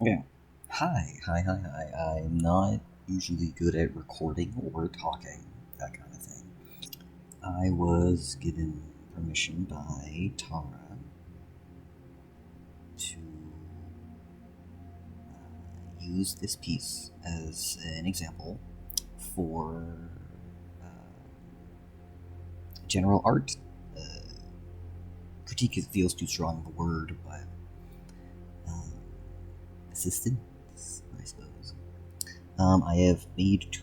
Yeah. Hi. I'm not usually good at recording or talking, that kind of thing. I was given permission by Tara to use this piece as an example for uh, general art. Uh, Critique feels too strong of a word, but um, assistance, I suppose. I have made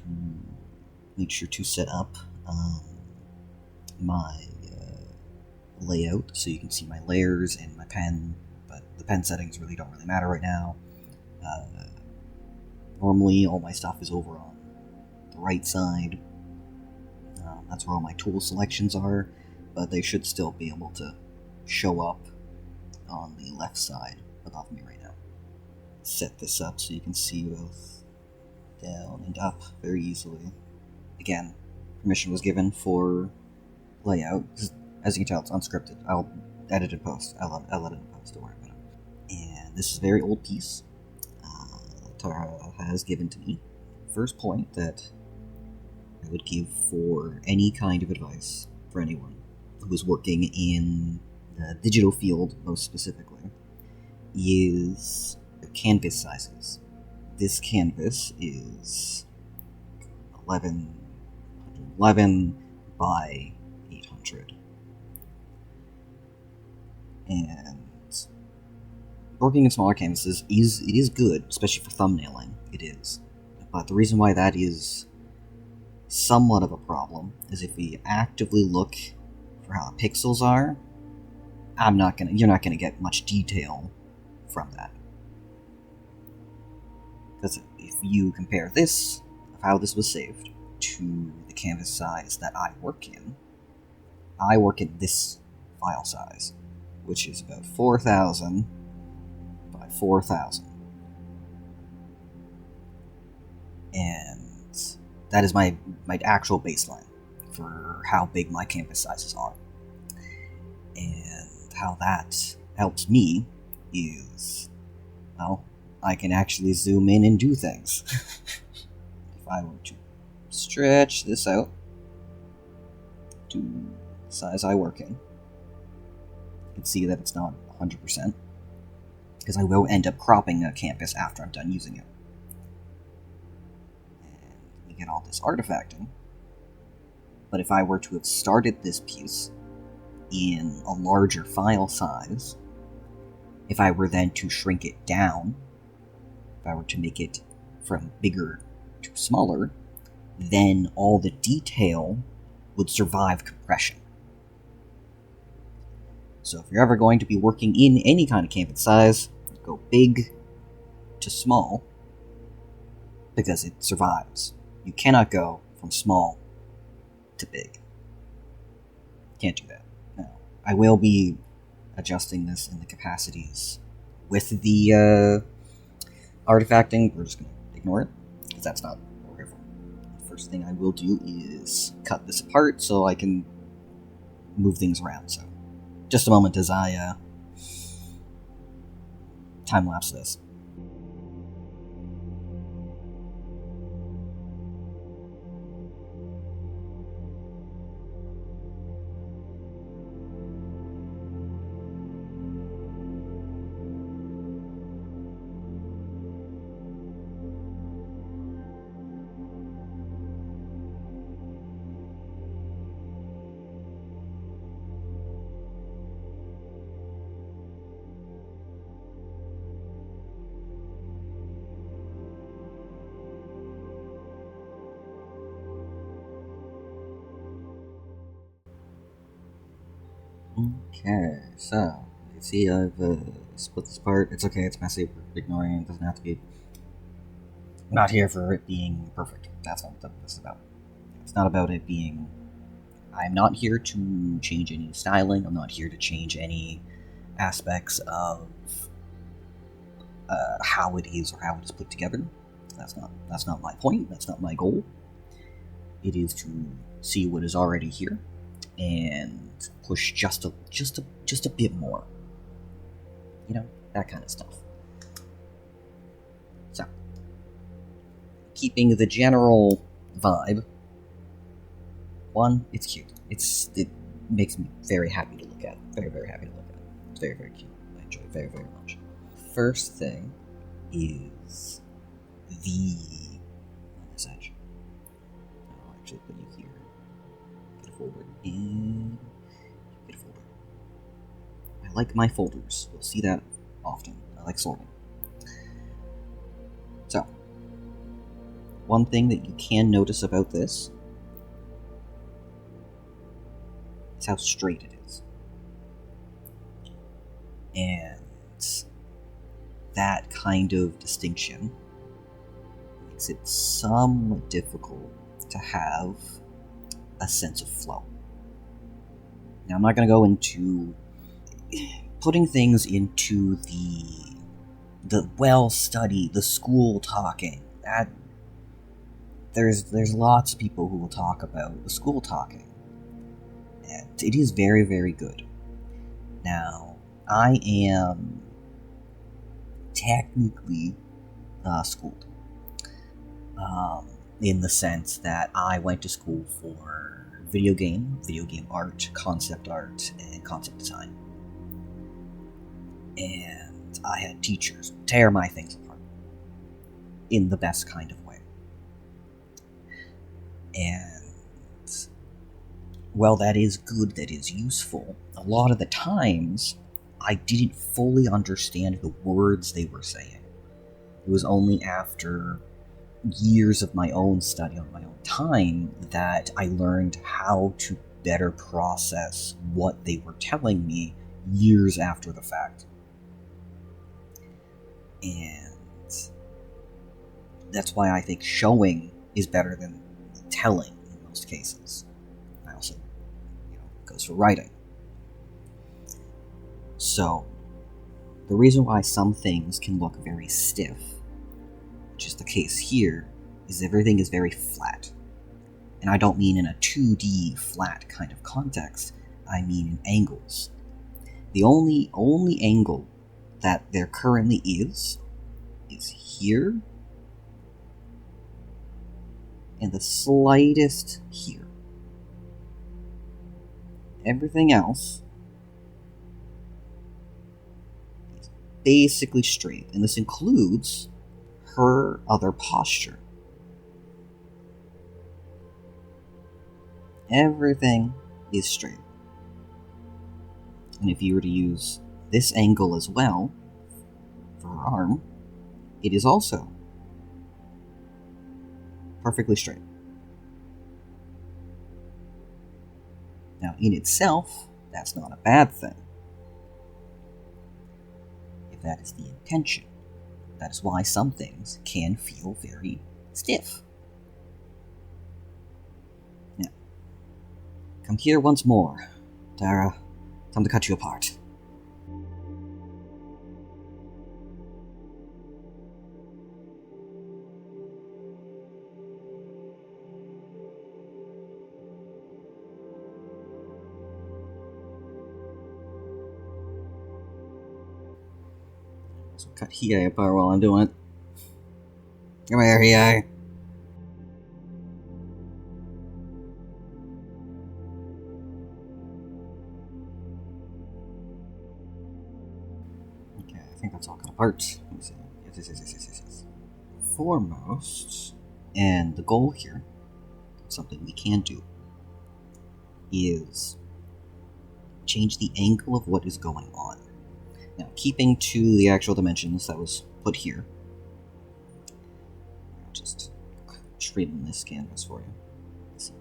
sure to set up my layout so you can see my layers and my pen, but the pen settings don't really matter right now. Uh, Normally, all my stuff is over on the right side. That's where all my tool selections are, but they should still be able to show up on the left side above me right now. Set this up so you can see both down and up very easily. Again, permission was given for layout. As you can tell, it's unscripted. I'll edit and post. I'll edit and post. Don't worry about it. And this is a very old piece Tara has given to me. First point that I would give for any kind of advice for anyone who is working in the digital field, most specifically, is canvas sizes. This canvas is 1111 by 800. And working in smaller canvases is good, especially for thumbnailing. It is. But the reason why that is somewhat of a problem is if we actively look for how the pixels are, you're not gonna get much detail from that. Because if you compare this, of how this was saved, to the canvas size that I work in this file size, which is about 4,000 by 4,000. And that is my actual baseline for how big my canvas sizes are. And how that helps me is, well, I can actually zoom in and do things. If I were to stretch this out to the size I work in, you can see that it's not 100%, because I will end up cropping a canvas after I'm done using it. And we get all this artifacting. But if I were to have started this piece in a larger file size, if I were then to shrink it down, if I were to make it from bigger to smaller, then all the detail would survive compression. So if you're ever going to be working in any kind of canvas size, go big to small, because it survives. You cannot go from small to big. Can't do that. No. I will be adjusting this in the capacities with the artifacting. We're just going to ignore it, because that's not what we're here for. The first thing I will do is cut this apart so I can move things around. So just a moment as I time-lapse this. Okay, so you see I've split this apart. It's okay, it's messy, we're ignoring it, doesn't have to be. I'm not here for it being perfect. That's not what this is about. It's not about it being. I'm not here to change any styling, I'm not here to change any aspects of how it is or how it is put together. That's not my point, that's not my goal. It is to see what is already here and push just a bit more. You know, that kind of stuff. keeping the general vibe. One, it's cute. It makes me very happy to look at. Very, very happy to look at. It's very, very cute. I enjoy it very, very much. First thing is the on this edge. I'll actually put you here. Get a folder in. Get a folder. I like my folders. You'll see that often. I like sorting. So, one thing that you can notice about this is how straight it is. And that kind of distinction makes it somewhat difficult to have a sense of flow. Now, I'm not going to go into putting things into the well-studied, the school talking. That there's lots of people who will talk about the school talking, and it is very, very good. Now, I am technically schooled, in the sense that I went to school for video game art, concept art, and concept design. And I had teachers tear my things apart in the best kind of way. And while that is good, that is useful, a lot of the times I didn't fully understand the words they were saying. It was only after years of my own study on my own time that I learned how to better process what they were telling me years after the fact. And that's why I think showing is better than telling in most cases. I also, it goes for writing. So, the reason why some things can look very stiff, which is the case here, is everything is very flat. And I don't mean in a 2D flat kind of context, I mean in angles. The only angle that there currently is here, and the slightest here. Everything else is basically straight, and this includes her other posture. Everything is straight. And if you were to use this angle as well for her arm, it is also perfectly straight. Now, in itself, that's not a bad thing, if that is the intention. That is why some things can feel very stiff. Now, come here once more. Tara, time to cut you apart. So cut Hiei apart while I'm doing it. Come here, Hiei. Okay, I think that's all cut apart. Let me see. Yes. Foremost, and the goal here, something we can do, is change the angle of what is going on. Now, keeping to the actual dimensions that was put here, I'll just trim this canvas for you. So,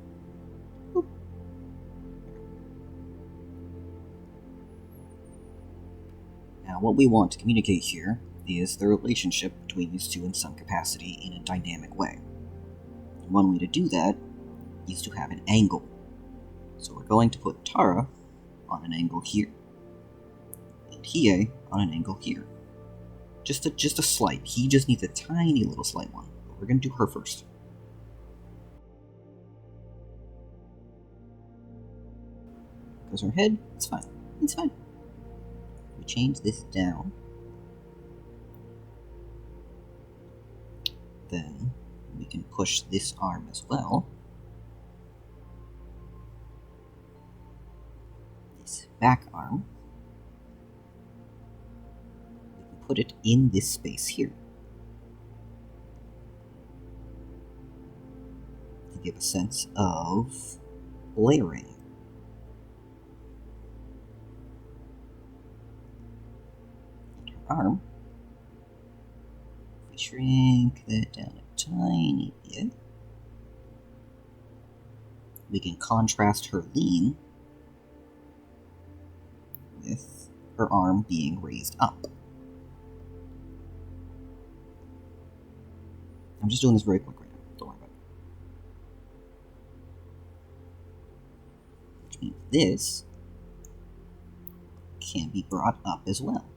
boop. Now, what we want to communicate here is the relationship between these two in some capacity in a dynamic way. And one way to do that is to have an angle. So we're going to put Tara on an angle here, and Hiei on an angle here. Just a slight. He just needs a tiny little slight one. But we're going to do her first. Goes her head. It's fine. It's fine. We change this down. Then we can push this arm as well. This back arm. We can put it in this space here to give a sense of layering. And her arm, if we shrink that down a tiny bit, we can contrast her lean with her arm being raised up. I'm just doing this very quick right now, don't worry about it. Which means this can be brought up as well.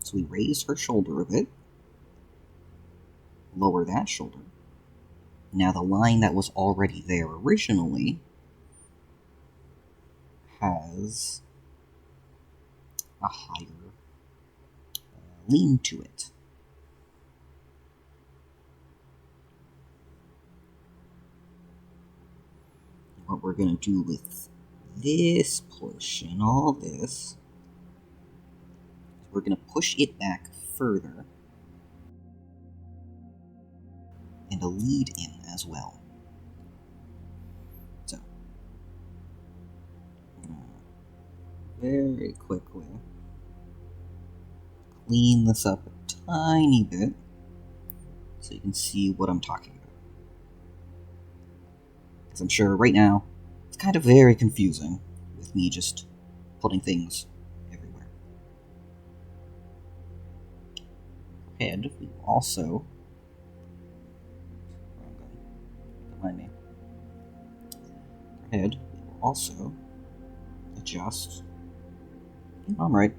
So we raise her shoulder a bit, lower that shoulder. Now the line that was already there originally has a higher lean to it. What we're going to do with this portion, all this, we're going to push it back further and a lead in as well. So, I'm going to very quickly clean this up a tiny bit so you can see what I'm talking about. Because I'm sure right now it's kind of very confusing with me just putting things everywhere. And we will also, don't mind me, head, we will also adjust. I'm right,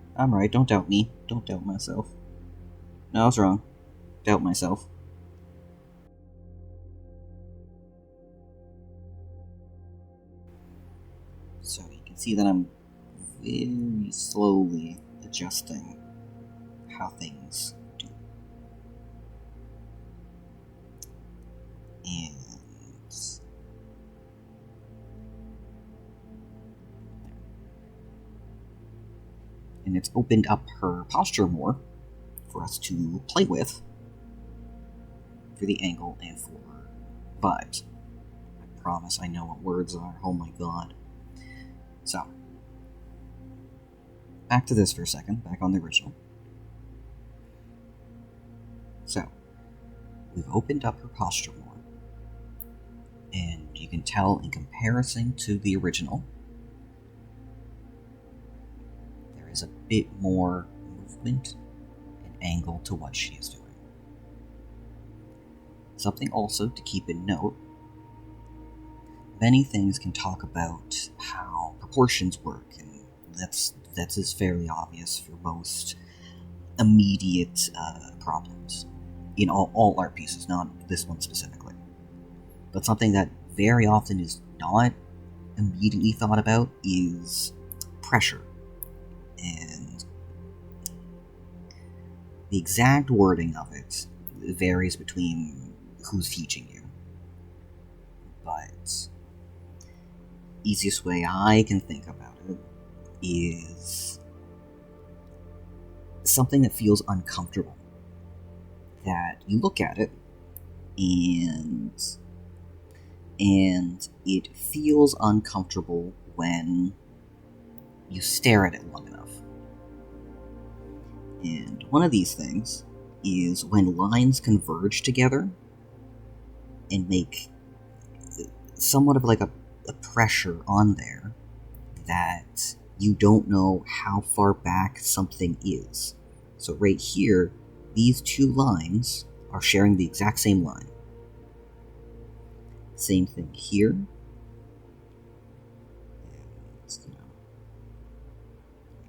don't doubt me, don't doubt myself. No, I was wrong. Doubt myself. So you can see that I'm very slowly adjusting how things do. And it's opened up her posture more for us to play with for the angle and for vibes. I promise I know what words are. Oh my god. So, back to this for a second, back on the original. So, we've opened up her posture more, and you can tell in comparison to the original, there is a bit more movement and angle to what she is doing. Something also to keep in note, many things can talk about how proportions work, and that's is fairly obvious for most immediate problems in all art pieces, not this one specifically. But something that very often is not immediately thought about is pressure. And the exact wording of it varies between who's teaching you. But easiest way I can think about it is something that feels uncomfortable. That you look at it and it feels uncomfortable when you stare at it long enough. And one of these things is when lines converge together and make somewhat of like a pressure on there that you don't know how far back something is. So right here, these two lines are sharing the exact same line. Same thing here. And,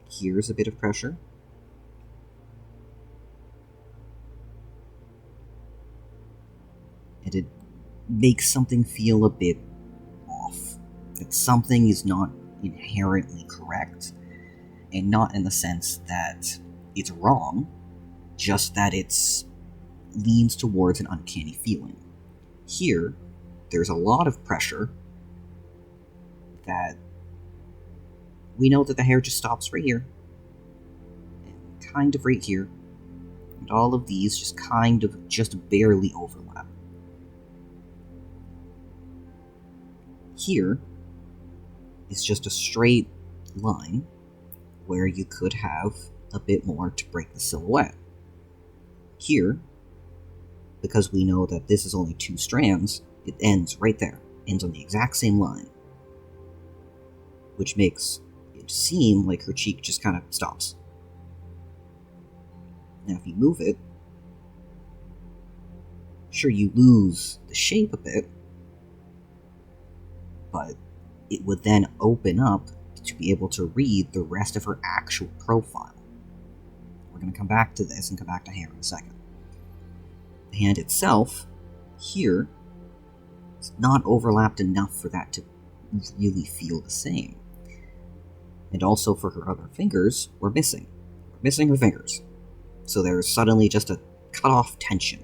here's a bit of pressure. And it makes something feel a bit off. That something is not inherently correct. and not in the sense that it's wrong, just that it's leans towards an uncanny feeling. Here, there's a lot of pressure that we know that the hair just stops right here, and kind of right here, and all of these just kind of just barely overlap. Here is just a straight line where you could have a bit more to break the silhouette. Here, because we know that this is only 2 strands, it ends right there, ends on the exact same line, which makes it seem like her cheek just kind of stops. Now if you move it, sure, you lose the shape a bit, but it would then open up to be able to read the rest of her actual profile. We're going to come back to this and come back to hair in a second. The hand itself, here, is not overlapped enough for that to really feel the same. And also for her other fingers, we're missing. We're missing her fingers. So there's suddenly just a cut-off tension.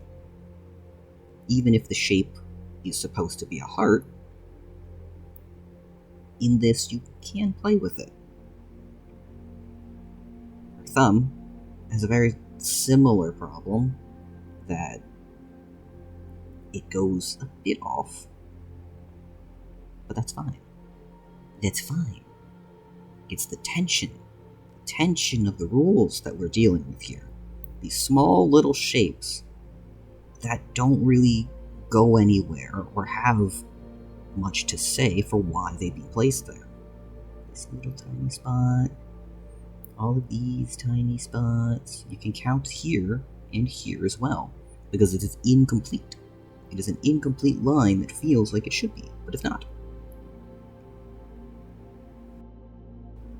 Even if the shape is supposed to be a heart, in this you can play with it. Her thumb has a very similar problem, that it goes a bit off, but that's fine. That's fine. It's the tension of the rules that we're dealing with here. These small little shapes that don't really go anywhere or have much to say for why they've been placed there. This little tiny spot, all of these tiny spots, you can count here and here as well, because it is incomplete. It is an incomplete line that feels like it should be, but it's not.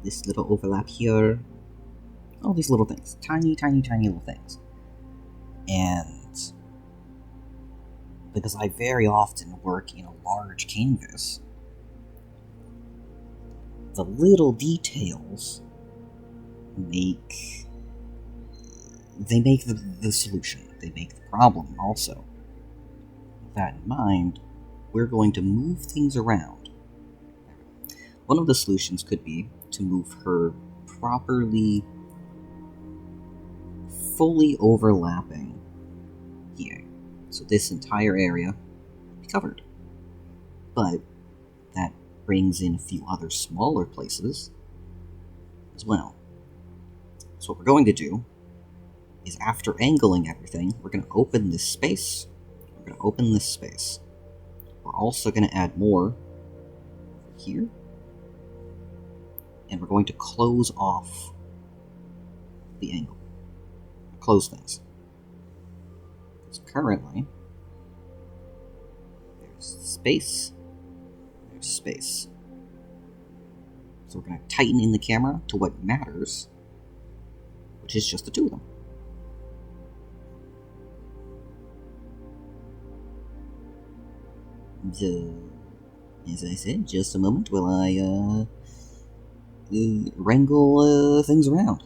This little overlap here, all these little things, tiny little things. And because I very often work in a large canvas, the little details make the solution. They make the problem also. With that in mind, we're going to move things around. One of the solutions could be to move her properly, fully overlapping here. So this entire area will be covered. But that brings in a few other smaller places as well. So what we're going to do is, after angling everything, we're going to open this space. We're going to open this space. We're also going to add more here. And we're going to close off the angle. Close things. So currently, there's space, there's space. So we're going to tighten in the camera to what matters, which is just the 2 of them. So, as I said, just a moment while I wrangle things around.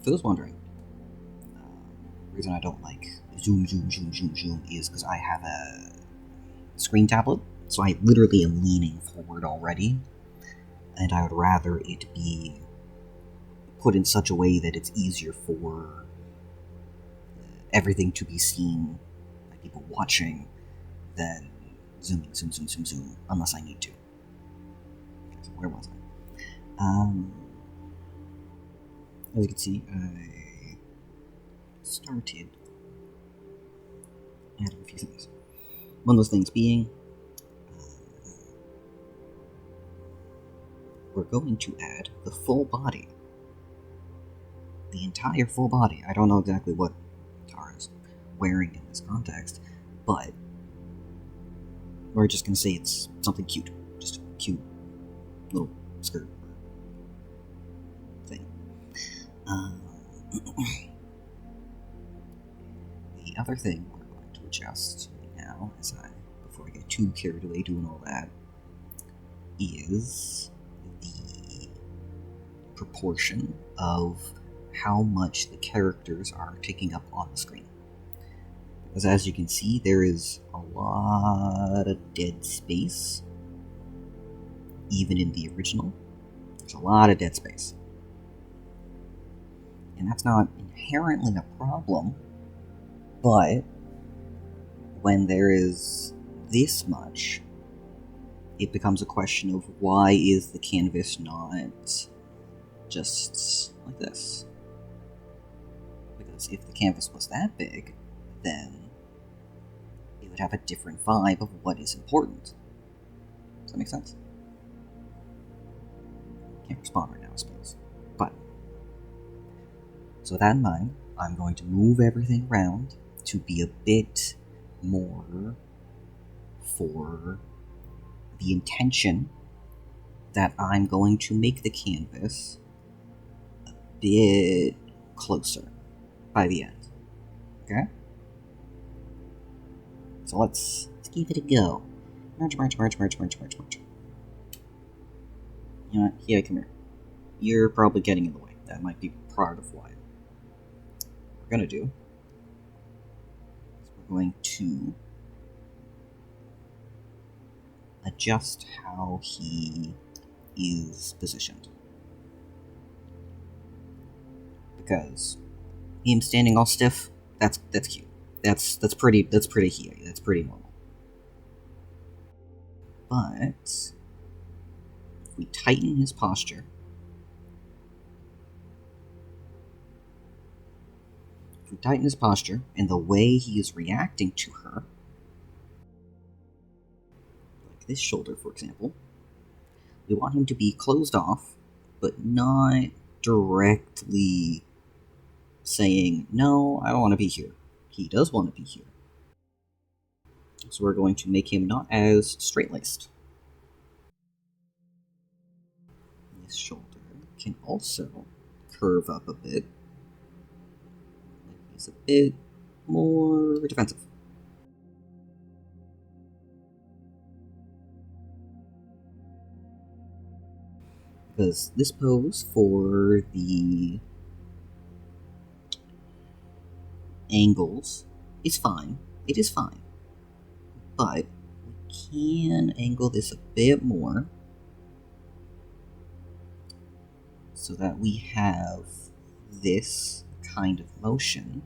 For those wondering, the reason I don't like zoom is because I have a screen tablet, so I literally am leaning forward already, and I would rather it be put in such a way that it's easier for everything to be seen by people watching than zoom, unless I need to. Okay, so where was I? As you can see, I started adding a few things. One of those things being we're going to add the full body. The entire full body. I don't know exactly what Tara's wearing in this context, but we're just going to say it's something cute. Just a cute little skirt thing. The other thing we're going to adjust now, before I get too carried away doing all that, is the proportion of how much the characters are taking up on the screen. Because as you can see, there is a lot of dead space. Even in the original, there's a lot of dead space. And that's not inherently a problem, but when there is this much, it becomes a question of why is the canvas not just like this? Because if the canvas was that big, then it would have a different vibe of what is important. Does that make sense? Can't respond right now, I suppose. But, so with that in mind, I'm going to move everything around to be a bit more for the intention that I'm going to make the canvas a bit closer by the end. Okay? So let's give it a go. Merge. You know what? Yeah, come here. You're probably getting in the way. That might be part of why. What we're gonna do is we're going to adjust how he is positioned. Because him standing all stiff, that's cute. That's pretty Hiei. That's pretty normal. But if we tighten his posture, and the way he is reacting to her, like this shoulder, for example, we want him to be closed off, but not directly saying, no, I don't want to be here. He does want to be here. So we're going to make him not as straight-laced. This shoulder can also curve up a bit. He's a bit more defensive. Because this pose for the angles is fine. It is fine. But we can angle this a bit more so that we have this kind of motion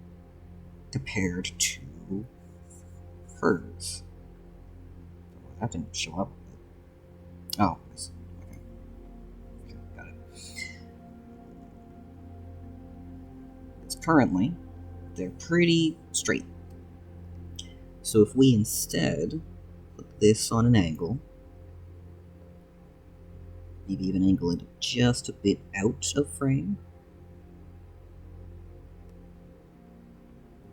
compared to hers. That didn't show up. Oh, okay. Got it. It's currently, they're pretty straight. So if we instead put this on an angle, maybe even angle it just a bit out of frame,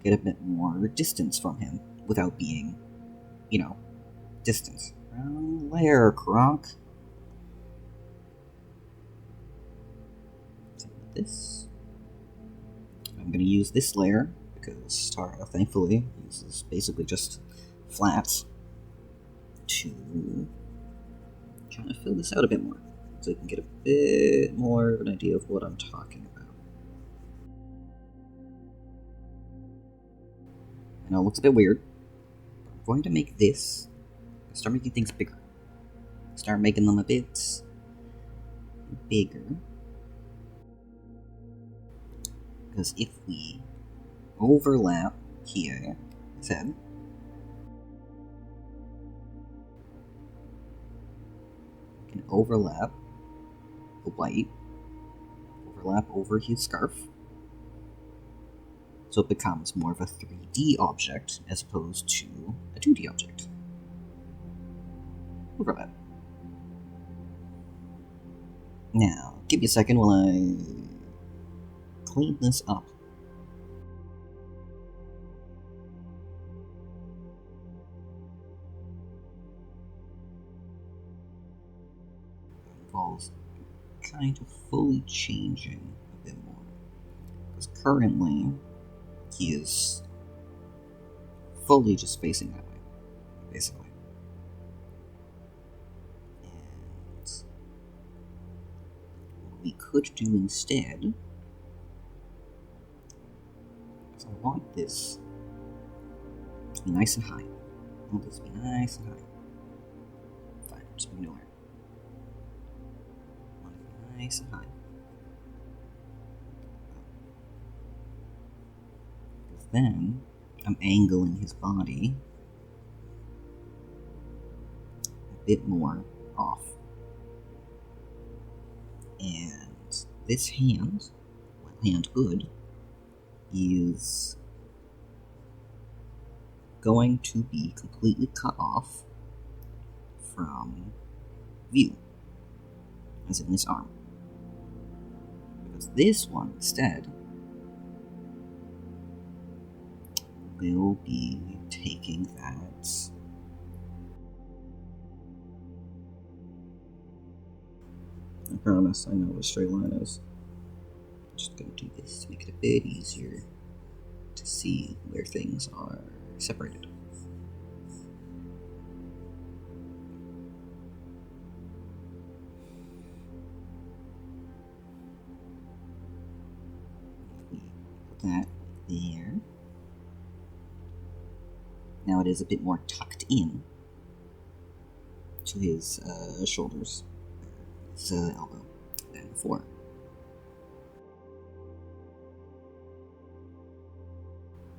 get a bit more distance from him without being, distance. Wrong layer, Kronk. This. I'm going to use this layer because Tara, thankfully, uses basically just flats to kind of fill this out a bit more, so you can get a bit more of an idea of what I'm talking about. I know it looks a bit weird, but I'm going to make this, start making things bigger. Start making them a bit bigger. Because if we overlap here, his head, we can overlap the white, overlap over his scarf, so it becomes more of a 3D object as opposed to a 2D object. Overlap. Now, give me a second while I clean this up. Involves kind of fully changing a bit more. Because currently, he is fully just facing that way, basically. And what we could do instead is I want this to be nice and high. I want this to be nice and high. Fine, just ignore it. I want it to be nice and high. Because then I'm angling his body a bit more off. And this hand, well, hand good, is going to be completely cut off from view, as in this arm. Because this one, instead, will be taking that. I promise, I know what a straight line is. I'm just going to do this to make it a bit easier to see where things are separated. If we put that there, now it is a bit more tucked in to his shoulders, his elbow, than before.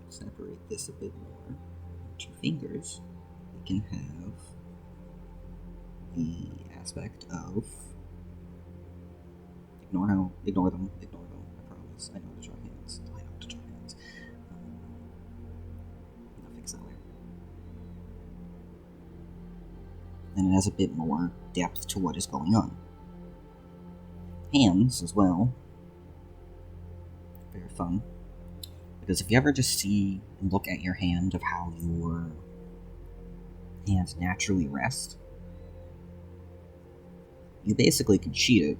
Separate this a bit more. 2 fingers, we can have the aspect of ignore them, I promise. I know how to draw hands. I'll fix that later. And it has a bit more depth to what is going on. Hands, as well. Very fun. Because if you ever just see and look at your hand of how your hands naturally rest, you basically can cheat it.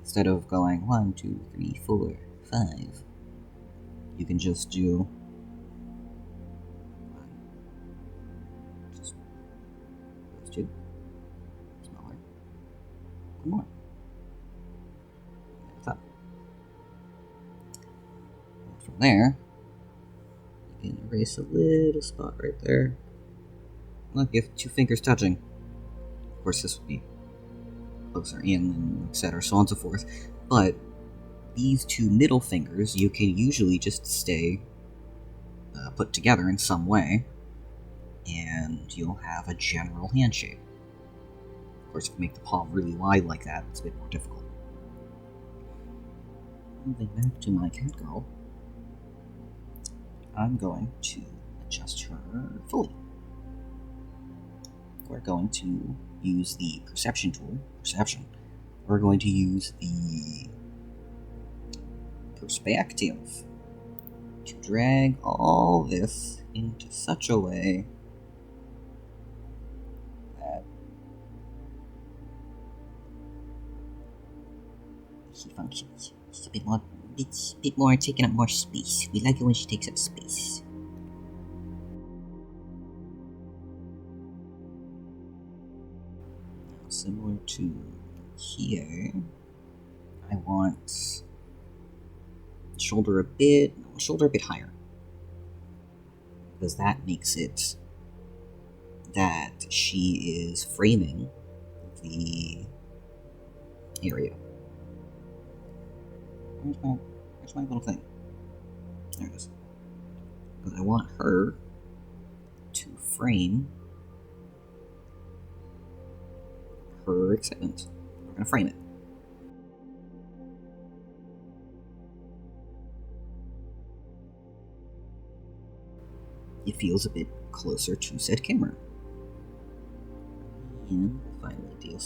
Instead of going 1, 2, 3, 4, 5, you can just do just those 2, smaller, 1 more. That's up. And from there, you can erase a little spot right there. Look, you have 2 fingers touching. Of course, this would be closer in, and etc., so on and so forth. But these 2 middle fingers, you can usually just stay put together in some way, and you'll have a general hand shape. Of course, if you make the palm really wide like that, it's a bit more difficult. Moving back to my cat girl, I'm going to adjust her fully. We're going to use the perception tool, We're going to use the perspective to drag all this into such a way that he functions. It's a bit more taking up more space. We like it when she takes up space. Now, similar to here, I want shoulder a bit higher, because that makes it that she is framing the area. Where's my little thing? There it is. Because I want her to frame her excitement. We're gonna frame it. It feels a bit closer to said camera. and finally do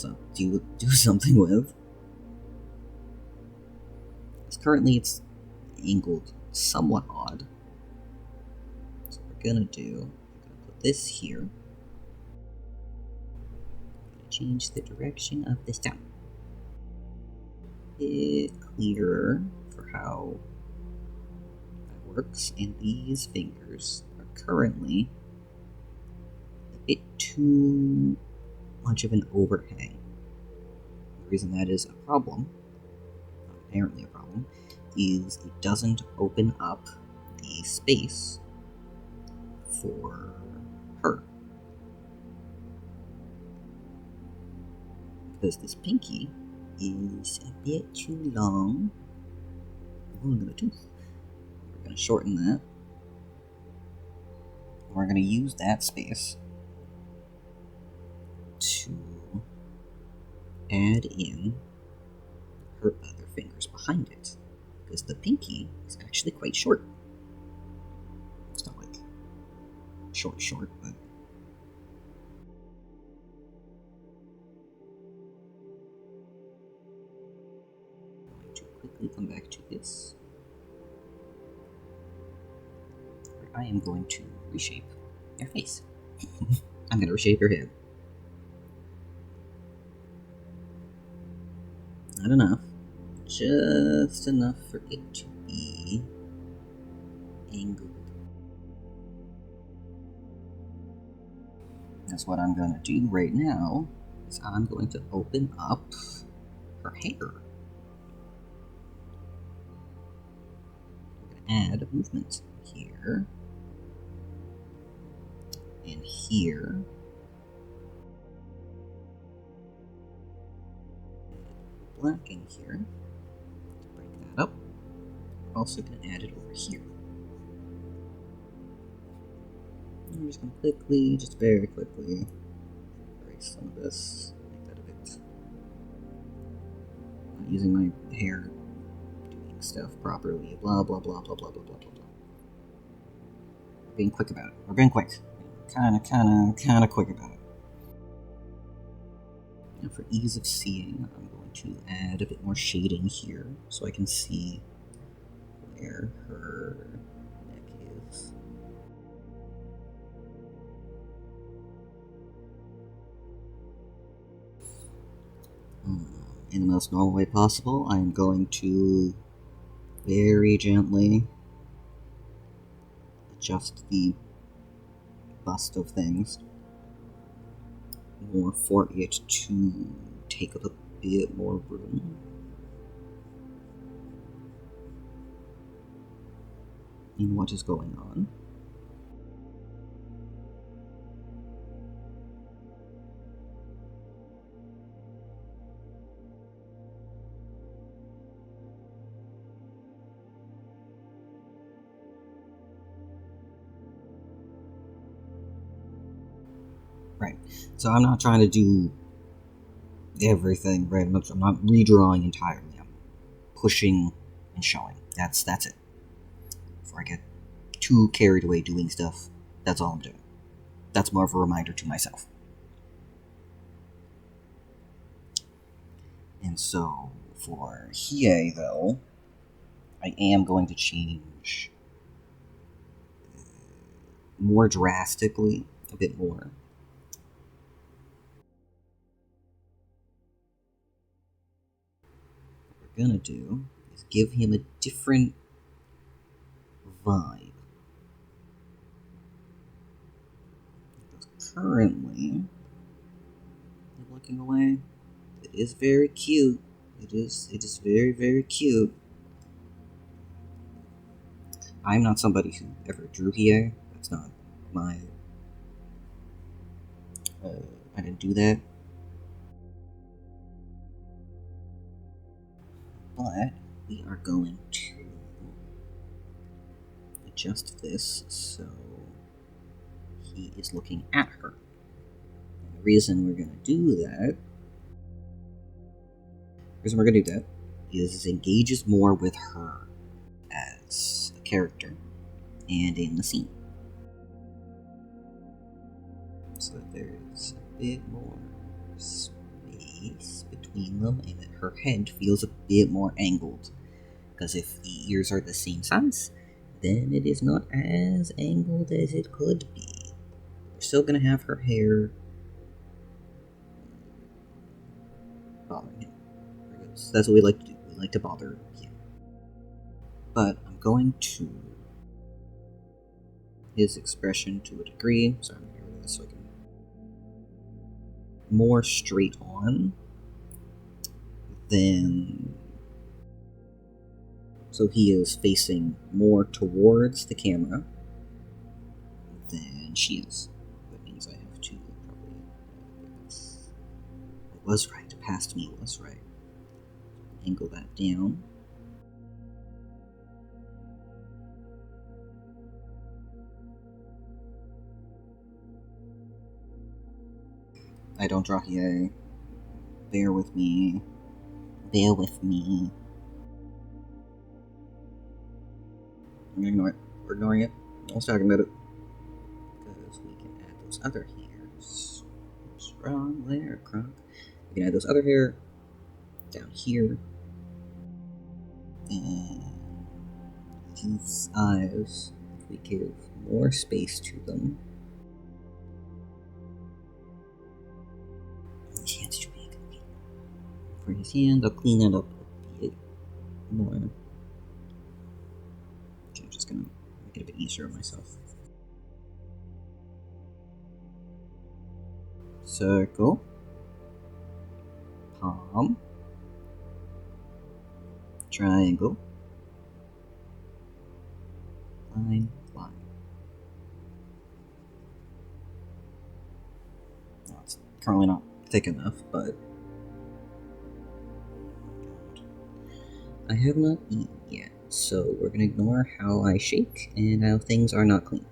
something with. Because currently it's angled somewhat odd. So what we're gonna put this here. Change the direction of the sound. Bit clearer for how that works, and these fingers are currently a bit too much of an overhang. The reason that is a problem, apparently a problem, is it doesn't open up the space for her. Because this pinky is a bit too long. Oh, look at the tooth. We're going to shorten that. We're going to use that space to add in her other fingers behind it. Because the pinky is actually quite short. It's not like short, but I'm going to quickly come back to this. I am going to reshape your face. I'm going to reshape your head. Not enough. Just enough for it to be angled. That's what I'm going to do right now, is I'm going to open up her hair. We're going to add a movement here. And here. Black in here. Break that up. Also going to add it over here. I'm just going to quickly, just very quickly, erase some of this. Make that a bit. Not using my hair, doing stuff properly. Blah blah blah blah blah blah blah blah blah. We're being quick about it. We're being quick. Kinda quick about it. Now for ease of seeing, I'm going to add a bit more shading here so I can see where her neck is. In the most normal way possible, I'm going to very gently adjust the bust of things more for it to take up a bit more room. In what is going on. Right. So I'm not trying to do everything, right? I'm not redrawing entirely. I'm pushing and showing. That's it. Before I get too carried away doing stuff, that's all I'm doing. That's more of a reminder to myself. And so for Hiei, though, I am going to change more drastically, a bit more. What we're gonna do is give him a different vibe. Because currently, I'm looking away. It is very cute. It is very, very cute. I'm not somebody who ever drew Hiei. That's not my... I didn't do that. But we are going to adjust this so he is looking at her. And the reason we're going to do that is it engages more with her as a character and in the scene. So that there's a bit more space between them, and that her head feels a bit more angled. Because if the ears are the same size, then it is not as angled as it could be. We're still gonna have her hair bothering him. Because that's what we like to do. We like to bother him. But I'm going to his expression to a degree. So I'm gonna get rid of this so I can more straight on than. So he is facing more towards the camera than she is. That means I have to probably. It was right. Past me was right. Angle that down. I don't draw here. Bear with me. Bear with me. I'm gonna ignore it. We're ignoring it. I was talking about it. Because we can add those other hairs. What's wrong there, Croc? We can add those other hair down here. And these eyes, if we give more space to them. His hand's too big. For his hand, I'll clean that up a bit more. Okay, I'm just gonna make it a bit easier on myself. Circle. Palm. Triangle. Line. Line. No, it's currently not thick enough, but I have not eaten yet, so we're gonna ignore how I shake and how things are not clean.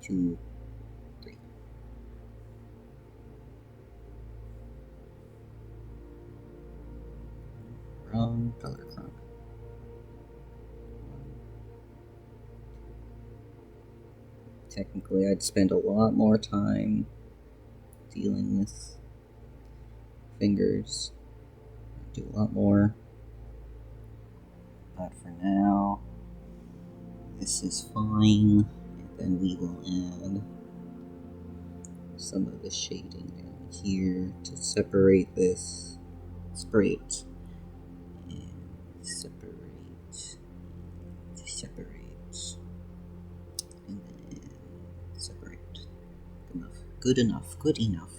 2, 3. Wrong color, Croc. Technically, I'd spend a lot more time dealing with fingers. I'd do a lot more. But for now, this is fine. And then we will add some of the shading down here to separate this. Separate. And separate. Separate. And then separate. Good enough. Good enough. Good enough.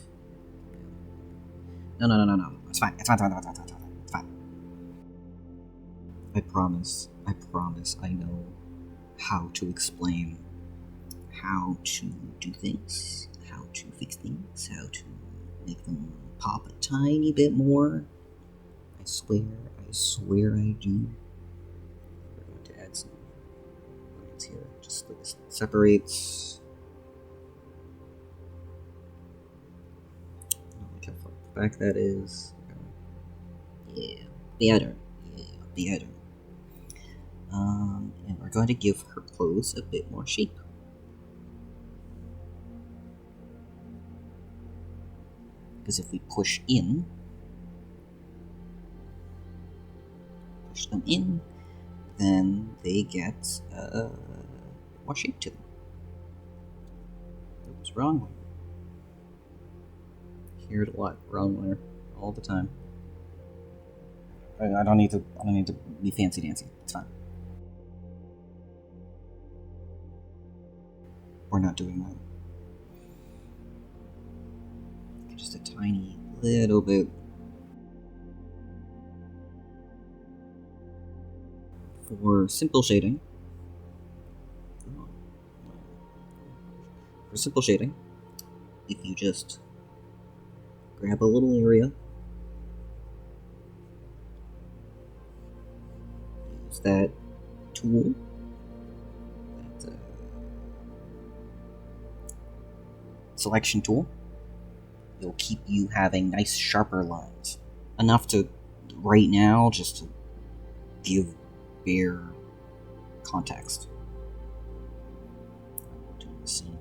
No. It's fine. It's fine. It's fine. I promise I know how to explain how to do things, how to fix things, how to make them pop a tiny bit more. I swear I do. We're going to add some lines here, just like this separates. Look how far back that is. Yeah, better. And we're going to give her clothes a bit more shape. Because if we push them in, then they get more shape to them. Oops, wrong one. I hear it a lot. Wrong one all the time. I don't need to be fancy dancy. It's fine. We're not doing that. Just a tiny little bit. For simple shading. If you just grab a little area, use that tool, that selection tool, it'll keep you having nice sharper lines. Enough to, right now, just to give bare context. Do the same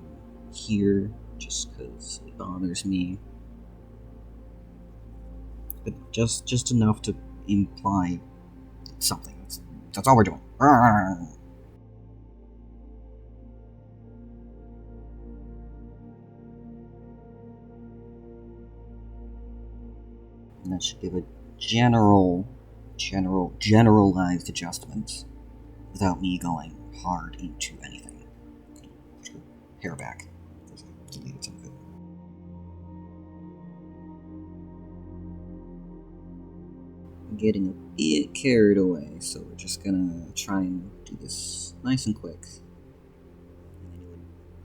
here. just because it bothers me. But just enough to imply something. That's all we're doing. And that should give a generalized adjustment without me going hard into anything. Push her hair back because I deleted some of it. I'm getting a bit carried away, so we're just gonna try and do this nice and quick. And then you would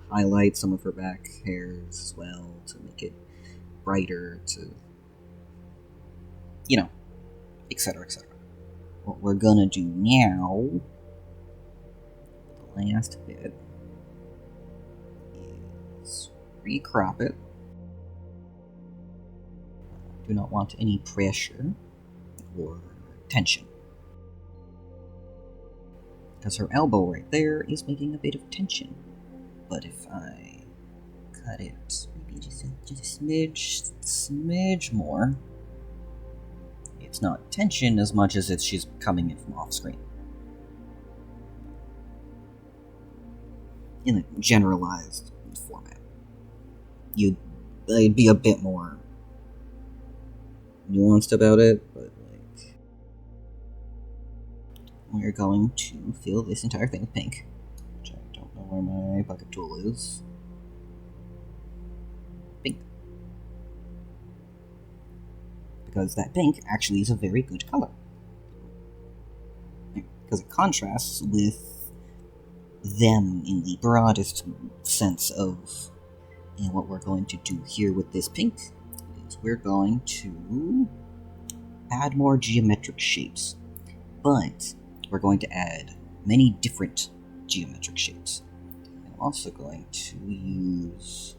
highlight some of her back hairs as well to make it brighter, to, etc., etc. What we're gonna do now, the last bit, is recrop it. Do not want any pressure or tension, because her elbow right there is making a bit of tension. But if I cut it maybe just a smidge more, it's not tension as much as she's coming in from off screen. In a generalized format. I'd be a bit more nuanced about it, but we're going to fill this entire thing with pink, which I don't know where my bucket tool is. Pink. Because that pink actually is a very good color. Because it contrasts with them in the broadest sense of what we're going to do here with this pink is we're going to add more geometric shapes. But we're going to add many different geometric shapes. And I'm also going to use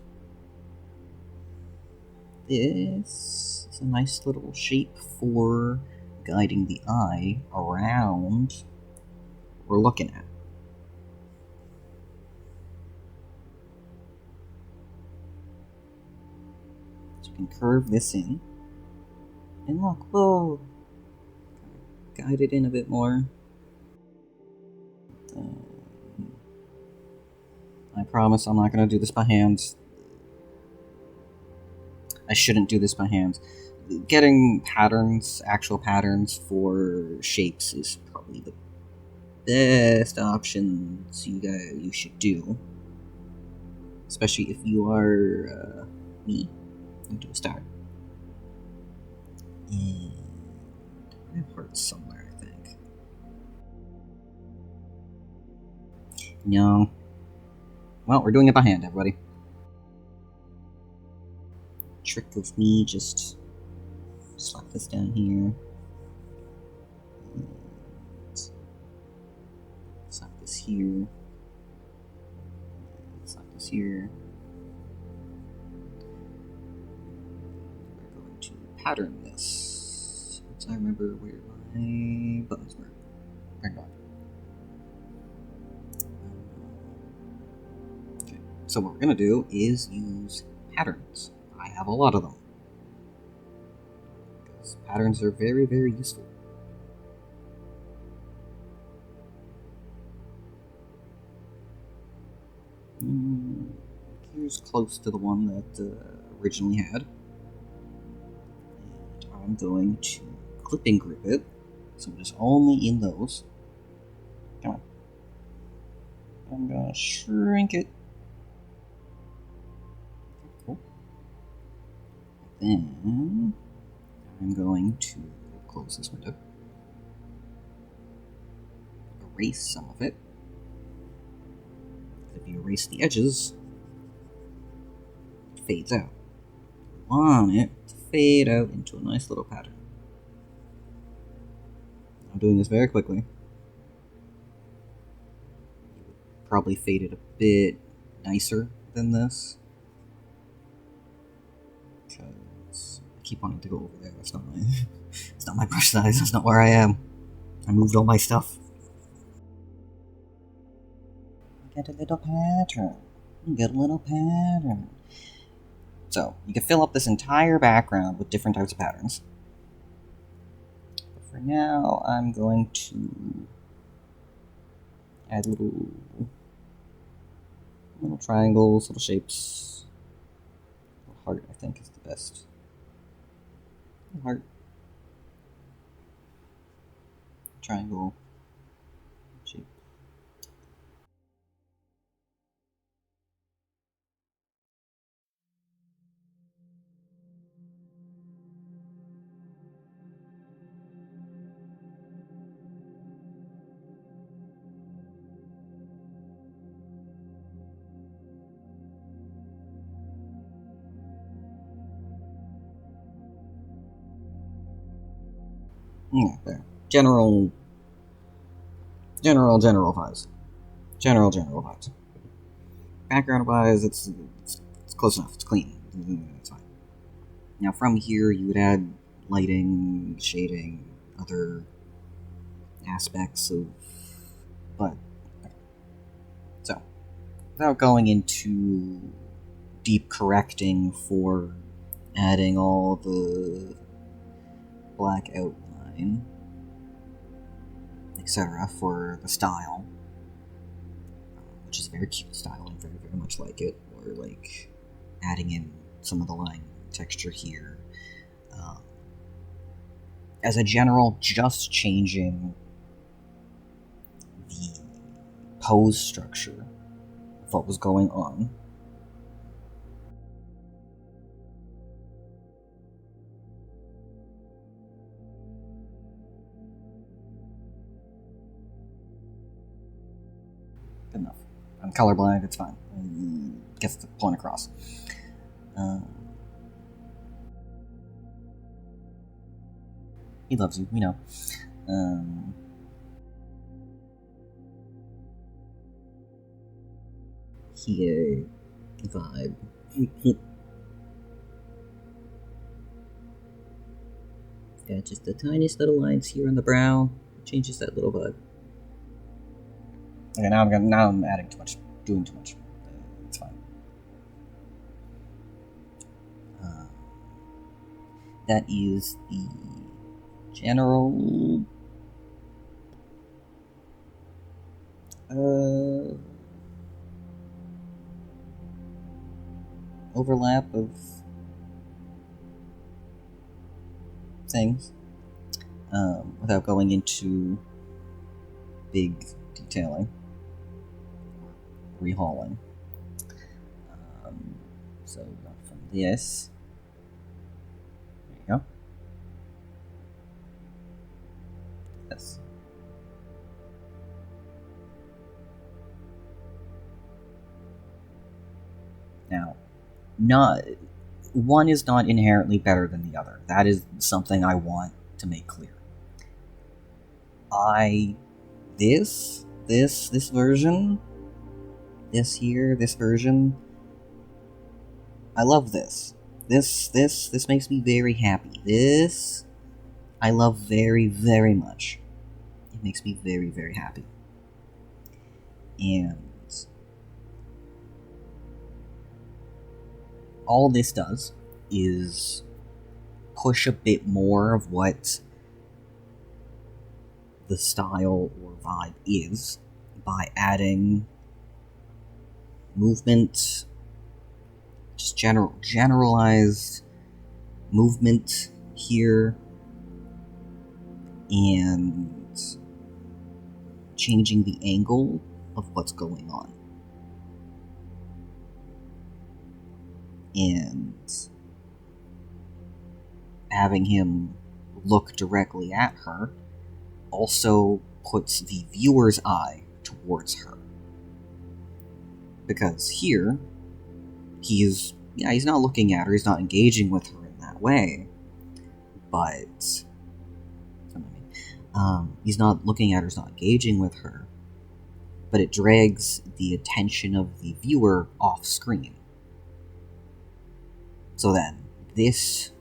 this. It's a nice little shape for guiding the eye around what we're looking at. So you can curve this in. And look, whoa! Guide it in a bit more. I promise I'm not going to do this by hand. I shouldn't do this by hand. Getting patterns, actual patterns for shapes is probably the best options you should do. Especially if you are me. Into a star. And I have hearts somewhere, I think. No. Well, we're doing it by hand, everybody. Trick of me, just slap this down here. And slap this here. Slap this here. We're going to pattern this. Once I remember where my buttons were. Hang on. Okay, so what we're going to do is use patterns. I have a lot of them. Because patterns are very, very useful. Here's close to the one that originally had. And I'm going to clipping grip it, so it is only in those. Come on. I'm gonna shrink it. Cool. Then I'm going to close this window. Erase some of it. If you erase the edges, it fades out. You want it to fade out into a nice little pattern. I'm doing this very quickly. You would probably fade it a bit nicer than this. Because I keep wanting to go over there. That's not my it's not my brush size, that's not where I am. I moved all my stuff. Get a little pattern. Get a little pattern. So, you can fill up this entire background with different types of patterns. But for now, I'm going to add little triangles, little shapes. Heart, I think, is the best. Heart. Triangle. Shape. Yeah, there. General vibes. General vibes. Background wise, it's close enough. It's clean. It's fine. Now from here, you would add lighting, shading, other aspects of. But so, without going into deep correcting for adding all the black outline, etc., for the style, which is a very cute style and very, very much like it, or like adding in some of the line texture here. As a general, just changing the pose structure of what was going on. Good enough. I'm colorblind, it's fine. Gets the point across. He loves you, we know. Here vibe. Got just the tiniest little lines here on the brow. Changes that little vibe. Okay, now I'm adding too much, doing too much. It's fine. That is the general overlap of things, without going into big detailing, rehauling. So from this, there you go. This. Now, not one is not inherently better than the other. That is something I want to make clear. This version, this version, I love this. This makes me very happy. This I love very, very much. It makes me very, very happy. And all this does is push a bit more of what the style or vibe is by adding movement, just generalized movement here, and changing the angle of what's going on. And having him look directly at her also puts the viewer's eye towards her. Because here, he's not looking at her, he's not engaging with her in that way, but he's not looking at her, he's not engaging with her, but it drags the attention of the viewer off screen. So then, this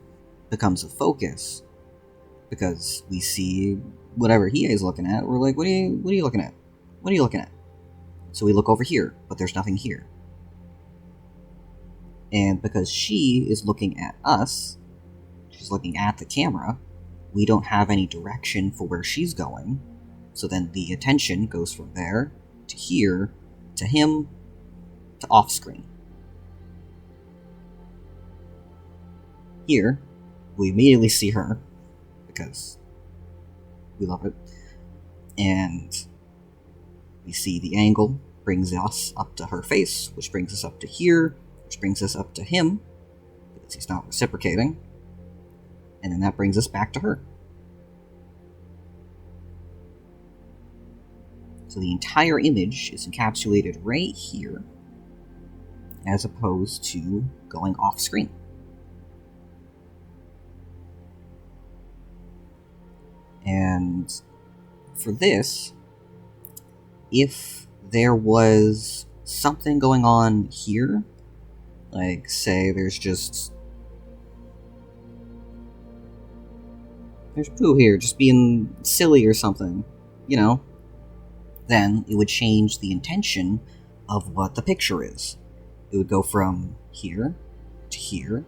becomes a focus, because we see whatever he is looking at, we're like, what are you looking at? What are you looking at? So we look over here, but there's nothing here. And because she is looking at us, she's looking at the camera, we don't have any direction for where she's going. So then the attention goes from there to here to him to off screen. Here, we immediately see her because we love it. And we see the angle brings us up to her face, which brings us up to here, which brings us up to him, because he's not reciprocating. And then that brings us back to her. So the entire image is encapsulated right here, as opposed to going off screen. And for this, if there was something going on here, like say there's Pooh here just being silly or something, then it would change the intention of what the picture is. It would go from here to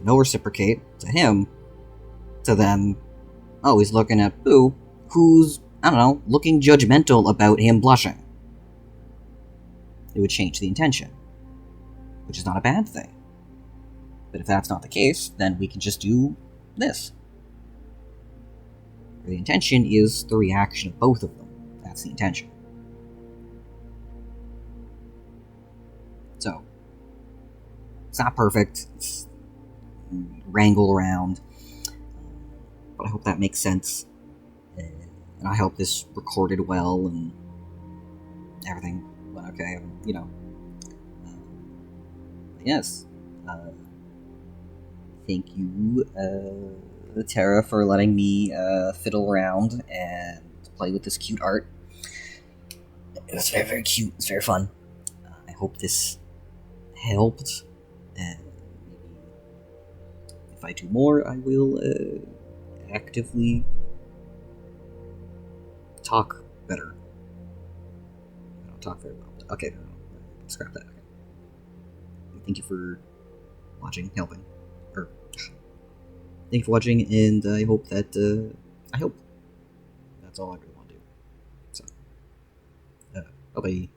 no reciprocate to him to then, oh, he's looking at Pooh, who's, I don't know, looking judgmental about him blushing. It would change the intention, which is not a bad thing. But if that's not the case, then we can just do this. The intention is the reaction of both of them. That's the intention. So, it's not perfect. It's wrangle around. But I hope that makes sense. And I hope this recorded well and everything went okay. Yes. Thank you, Tara, for letting me fiddle around and play with this cute art. It was very, very cute. It's very fun. I hope this helped. And if I do more, I will actively talk better. I don't talk very well. But okay, no, scrap that. Okay. Thank you for watching, helping. Thank you for watching, and I hope that, I hope that's all I really want to do. So, bye-bye.